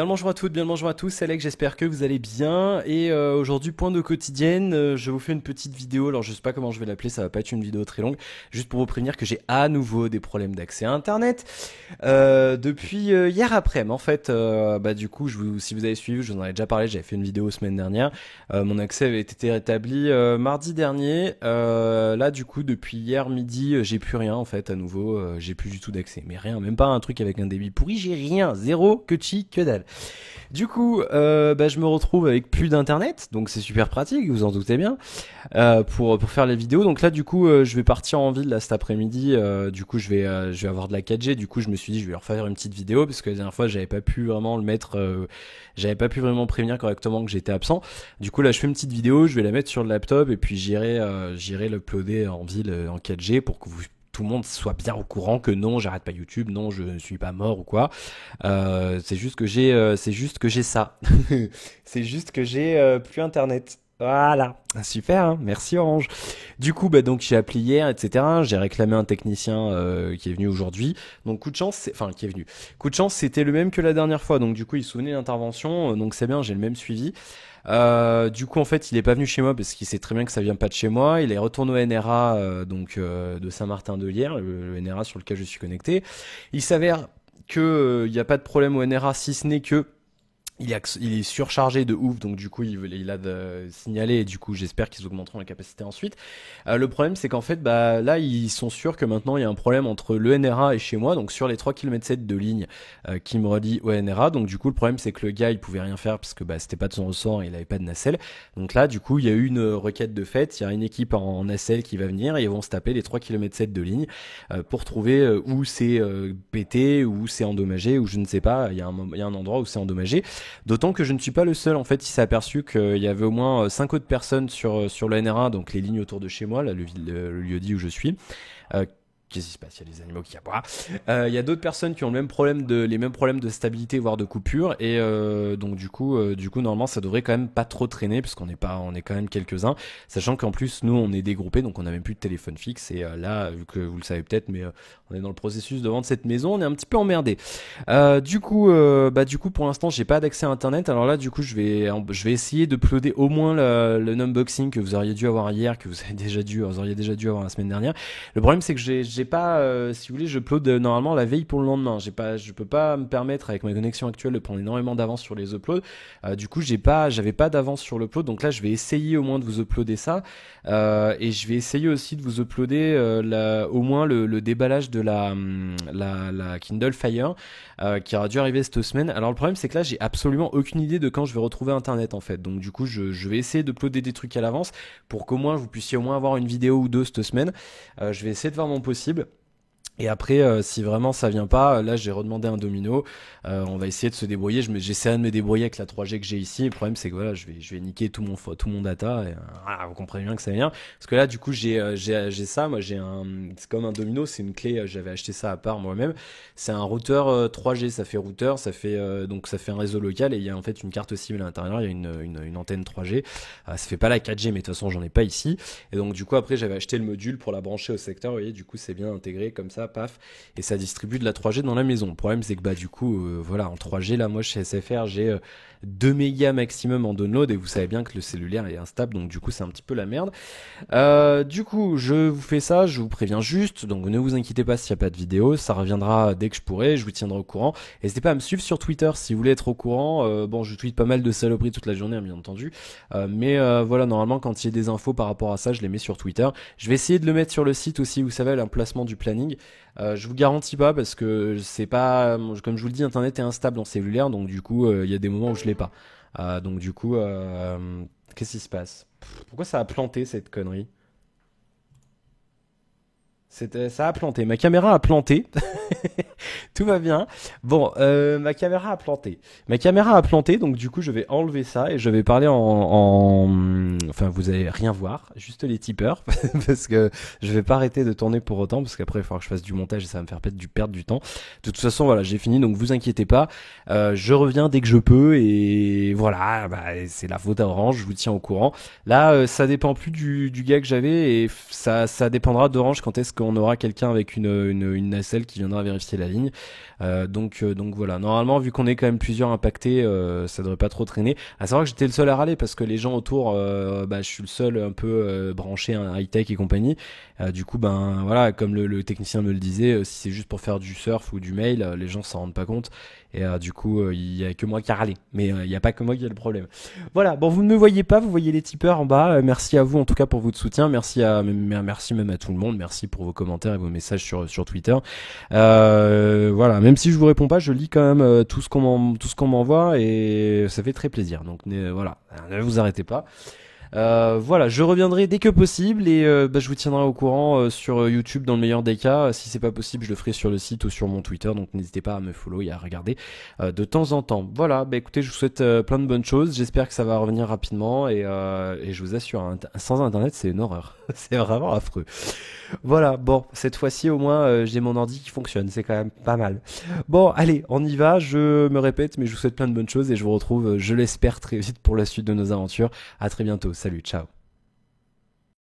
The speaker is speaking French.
Bien le bonjour à toutes, bien le bonjour à tous, c'est Alex, j'espère que vous allez bien. Et aujourd'hui, point de quotidienne, je vous fais une petite vidéo. Alors je sais pas comment je vais l'appeler, ça va pas être une vidéo très longue. Juste pour vous prévenir que j'ai à nouveau des problèmes d'accès à Internet. Depuis hier après-midi, en fait, du coup, si vous avez suivi, je vous en avais déjà parlé, j'avais fait une vidéo semaine dernière. Mon accès avait été rétabli mardi dernier. Là, du coup, depuis hier midi, j'ai plus rien en fait, à nouveau, j'ai plus du tout d'accès. Mais rien, même pas un truc avec un débit pourri, j'ai rien, zéro, que chi, que dalle. Du coup, je me retrouve avec plus d'internet, donc c'est super pratique, vous en doutez bien, pour faire les vidéos. Donc là, du coup, je vais partir en ville là cet après-midi. Du coup, je vais avoir de la 4G. Du coup, je me suis dit, je vais leur faire une petite vidéo parce que la dernière fois, j'avais pas pu vraiment le mettre, j'avais pas pu vraiment prévenir correctement que j'étais absent. Du coup, là, je fais une petite vidéo, je vais la mettre sur le laptop et puis j'irai l'uploader en ville en 4G pour que tout le monde soit bien au courant que non, j'arrête pas YouTube, non, je ne suis pas mort ou quoi. C'est juste que j'ai ça. C'est juste que j'ai plus internet. Voilà, super, hein, merci Orange. Du coup, donc j'ai appelé hier, etc. J'ai réclamé un technicien qui est venu aujourd'hui. Donc coup de chance, enfin qui est venu. Coup de chance, c'était le même que la dernière fois. Donc du coup, il se souvenait de l'intervention, donc c'est bien, j'ai le même suivi. Du coup, en fait, il est pas venu chez moi parce qu'il sait très bien que ça vient pas de chez moi. Il est retourné au NRA, de Saint-Martin-de-Hyères, le NRA sur lequel je suis connecté. Il s'avère que il y a pas de problème au NRA si ce n'est que il est surchargé de ouf, donc du coup il a signalé et du coup j'espère qu'ils augmenteront la capacité ensuite. Le problème c'est qu'en fait là ils sont sûrs que maintenant il y a un problème entre le NRA et chez moi, donc sur les 3,7 km de ligne qui me relie au NRA. Donc du coup le problème c'est que le gars il pouvait rien faire parce que c'était pas de son ressort et il avait pas de nacelle. Donc là du coup il y a eu une requête de fait, il y a une équipe en nacelle qui va venir et ils vont se taper les 3,7 km de ligne pour trouver où c'est pété, où c'est endommagé, ou je ne sais pas, il y a un endroit où c'est endommagé. D'autant que je ne suis pas le seul, en fait, il s'est aperçu qu'il y avait au moins 5 autres personnes sur le NRA, donc les lignes autour de chez moi, là, le lieu-dit où je suis. Euh, Qu'est-ce qui se passe? Il y a des animaux qui aboient. Il y a d'autres personnes qui ont les mêmes problèmes de stabilité, voire de coupure, et donc du coup, normalement, ça devrait quand même pas trop traîner, parce on est quand même quelques-uns, sachant qu'en plus, nous, on est dégroupés, donc on n'a même plus de téléphone fixe, et là, vu que vous le savez peut-être, mais on est dans le processus de vendre cette maison, on est un petit peu emmerdé. Du coup, pour l'instant, j'ai pas d'accès à Internet, alors là, du coup, je vais essayer de uploader au moins le unboxing que vous auriez dû avoir hier, que vous auriez déjà dû avoir la semaine dernière. Le problème, c'est que j'ai pas, si vous voulez, je upload normalement la veille pour le lendemain. Je peux pas me permettre avec ma connexion actuelle de prendre énormément d'avance sur les uploads. Du coup, j'avais pas d'avance sur l'upload. Donc là, je vais essayer au moins de vous uploader ça, et je vais essayer aussi de vous uploader au moins le déballage de la Kindle Fire qui aura dû arriver cette semaine. Alors le problème, c'est que là, j'ai absolument aucune idée de quand je vais retrouver Internet en fait. Donc du coup, je vais essayer d'uploader des trucs à l'avance pour qu'au moins vous puissiez au moins avoir une vidéo ou deux cette semaine. Je vais essayer de faire mon possible. Et après, si vraiment ça vient pas, là j'ai redemandé un domino. On va essayer de se débrouiller. J'essaierai de me débrouiller avec la 3G que j'ai ici. Le problème c'est que voilà, je vais niquer tout mon data. Et, vous comprenez bien que ça vient. Parce que là, du coup, j'ai ça. Moi, c'est comme un domino. C'est une clé. J'avais acheté ça à part moi-même. C'est un routeur 3G. Ça fait routeur. Donc ça fait un réseau local et il y a en fait une carte SIM à l'intérieur. Il y a une antenne 3G. Ça fait pas la 4G, mais de toute façon, j'en ai pas ici. Et donc du coup, après, j'avais acheté le module pour la brancher au secteur. Vous voyez, du coup, c'est bien intégré comme ça. Paf, et ça distribue de la 3G dans la maison. Le problème c'est que du coup voilà, en 3G là, moi chez SFR j'ai 2 mégas maximum en download et vous savez bien que le cellulaire est instable, donc du coup c'est un petit peu la merde. Du coup je vous fais ça, je vous préviens juste, donc ne vous inquiétez pas s'il n'y a pas de vidéo, ça reviendra dès que je pourrai, je vous tiendrai au courant. N'hésitez pas à me suivre sur Twitter si vous voulez être au courant. Bon, je tweete pas mal de saloperies toute la journée, bien entendu, mais voilà, normalement quand il y a des infos par rapport à ça, je les mets sur Twitter. Je vais essayer de le mettre sur le site aussi, vous savez, l'emplacement du planning. Je vous garantis pas parce que c'est pas, comme je vous le dis, Internet est instable en cellulaire, donc du coup il y a des moments où je l'ai pas. Donc du coup, qu'est-ce qui se passe? Pourquoi ça a planté cette connerie? Ça a planté. Ma caméra a planté. Tout va bien. Bon, ma caméra a planté. Ma caméra a planté, donc du coup, je vais enlever ça et je vais parler Enfin, vous allez rien voir, juste les tipeurs, parce que je vais pas arrêter de tourner pour autant, parce qu'après, il va falloir que je fasse du montage et ça va me faire perdre du temps. De toute façon, voilà, j'ai fini, donc vous inquiétez pas. Je reviens dès que je peux et voilà, c'est la faute à Orange, je vous tiens au courant. Là, ça dépend plus du gars que j'avais et ça dépendra d'Orange quand est-ce qu'on aura quelqu'un avec une nacelle qui viendra viendra vérifier la ligne. Donc voilà. Normalement, vu qu'on est quand même plusieurs impactés, ça devrait pas trop traîner. À savoir que j'étais le seul à râler parce que les gens autour, je suis le seul un peu branché high-tech et compagnie. Du coup, ben voilà, comme le technicien me le disait, si c'est juste pour faire du surf ou du mail, les gens s'en rendent pas compte. Et du coup, il y a que moi qui a râlé. Mais il y a pas que moi qui a le problème. Voilà. Bon, vous ne me voyez pas, vous voyez les tipeurs en bas. Merci à vous en tout cas pour votre soutien. Merci même à tout le monde. Merci pour vos commentaires et vos messages sur Twitter. Voilà. Même si je vous réponds pas, je lis quand même tout ce qu'on m'envoie et ça fait très plaisir. Donc voilà, ne vous arrêtez pas. Voilà, je reviendrai dès que possible et je vous tiendrai au courant sur YouTube dans le meilleur des cas. Si c'est pas possible, je le ferai sur le site ou sur mon Twitter, donc n'hésitez pas à me follow et à regarder de temps en temps. Voilà, écoutez, je vous souhaite plein de bonnes choses. J'espère que ça va revenir rapidement et je vous assure, sans internet, c'est une horreur. C'est vraiment affreux. Voilà, bon, cette fois-ci au moins j'ai mon ordi qui fonctionne, c'est quand même pas mal. Bon, allez, on y va, je me répète, mais je vous souhaite plein de bonnes choses et je vous retrouve, je l'espère, très vite pour la suite de nos aventures. À très bientôt, salut, ciao.